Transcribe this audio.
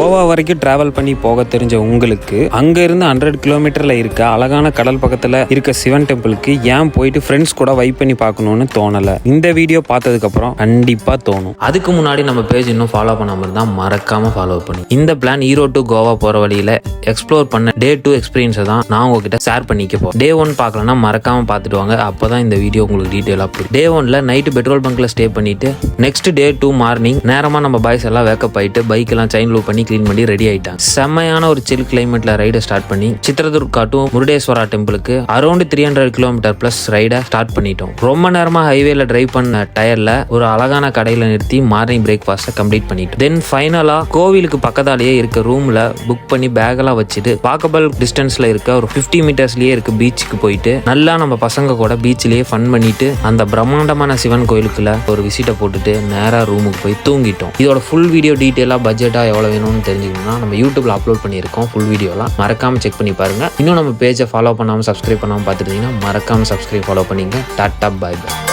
கோவா வரைக்கும் டிராவல் பண்ணி போக தெரிஞ்ச உங்களுக்கு அங்க இருந்து 100 கிலோமீட்டர்ல இருக்க அழகான கடல் பக்கத்துல இருக்க சிவன் டெம்பிளுக்கு ஏன் போயிட்டு ஃப்ரெண்ட்ஸ் கூட வைப் பண்ணி பார்க்கணும்னு தோணல. இந்த வீடியோ பார்த்ததுக்கு அப்புறம் கண்டிப்பா தோணும். அதுக்கு முன்னாடி நம்ம பேஜ் இன்னும் ஃபாலோ பண்ணாம இருந்தா மறக்காம ஃபாலோ பண்ணி இந்த பிளான் ஈரோடு டு கோவா போற வழியில எக்ஸ்ப்ளோர் பண்ண டே 2 எக்ஸ்பீரியன்ஸை தான் நான் உங்ககிட்ட ஷேர் பண்ணிக்க போறேன். டே 1 பார்க்கலன்னா மறக்காம பார்த்துட்டு வாங்க. அப்பதான் இந்த வீடியோ உங்களுக்கு டீட்டெயிலா புரியும். டே 1ல நைட்டு பெட்ரோல் பங்க்ல ஸ்டே பண்ணிட்டு நெக்ஸ்ட் டே 2 மார்னிங் நேரமா நம்ம பாய்ஸ் எல்லாம் வேக்கப் ஆயிட்டு பைக் எல்லாம் செயின் லூப் பண்ணி கிளீன் பண்ணி ரெடி ஆயிட்டாங்க. செம்மையான ஒரு சில் கிளைமேட்ல ரைடை ஸ்டார்ட் பண்ணி சித்ரதுர்கா டு முருடேஸ்வரா டெம்பிளுக்கு அரௌண்ட் 300 கிலோமீட்டர் பிளஸ் ரைடை ஸ்டார்ட் பண்ணிட்டோம். ரொம்ப நேரமா ஹைவேல டிரைவ் பண்ண டயர்ல ஒரு அழகான கடையில நிறுத்தி மார்னிங் பிரேக்ஃபாஸ்ட் கம்ப்ளீட் பண்ணிட்டோம். தென் ஃபைனலா கோவிலுக்கு பக்கத்தாலேயே இருக்க ரூம்ல புக் பண்ணி பேக் எல்லாம் வச்சுட்டு வாக்கபிள் டிஸ்டன்ஸ்ல இருக்க ஒரு 50 மீட்டர்ஸ்லயே இருக்க பீச்சுக்கு போயிட்டு நல்லா நம்ம பசங்க கூட பீச்லயே ஃபன் பண்ணிட்டு அந்த பிரம்மாண்டமான சிவன் கோயிலுக்குள்ள ஒரு விசிட்டை போட்டுட்டு நேரா ரூமுக்கு போய் தூங்கிட்டோம். இதோட ஃபுல் வீடியோ டீட்டெயிலா பட்ஜெட்டா எவ்வளவு வேணும்னு தெரிஞ்சுக்கணும்னா நம்ம யூடியூப்ல அப்லோட் பண்ணியிருக்கோம். ஃபுல் வீடியோலாம் மறக்காம செக் பண்ணி பாருங்க. இன்னும் நம்ம பேஜை ஃபாலோ பண்ணாம சப்ஸ்கிரைப் பண்ணாம பார்த்துருந்தீங்கன்னா மறக்காம சப்ஸ்கிரைப் ஃபாலோ பண்ணிங்க. டாட்டா பை பை.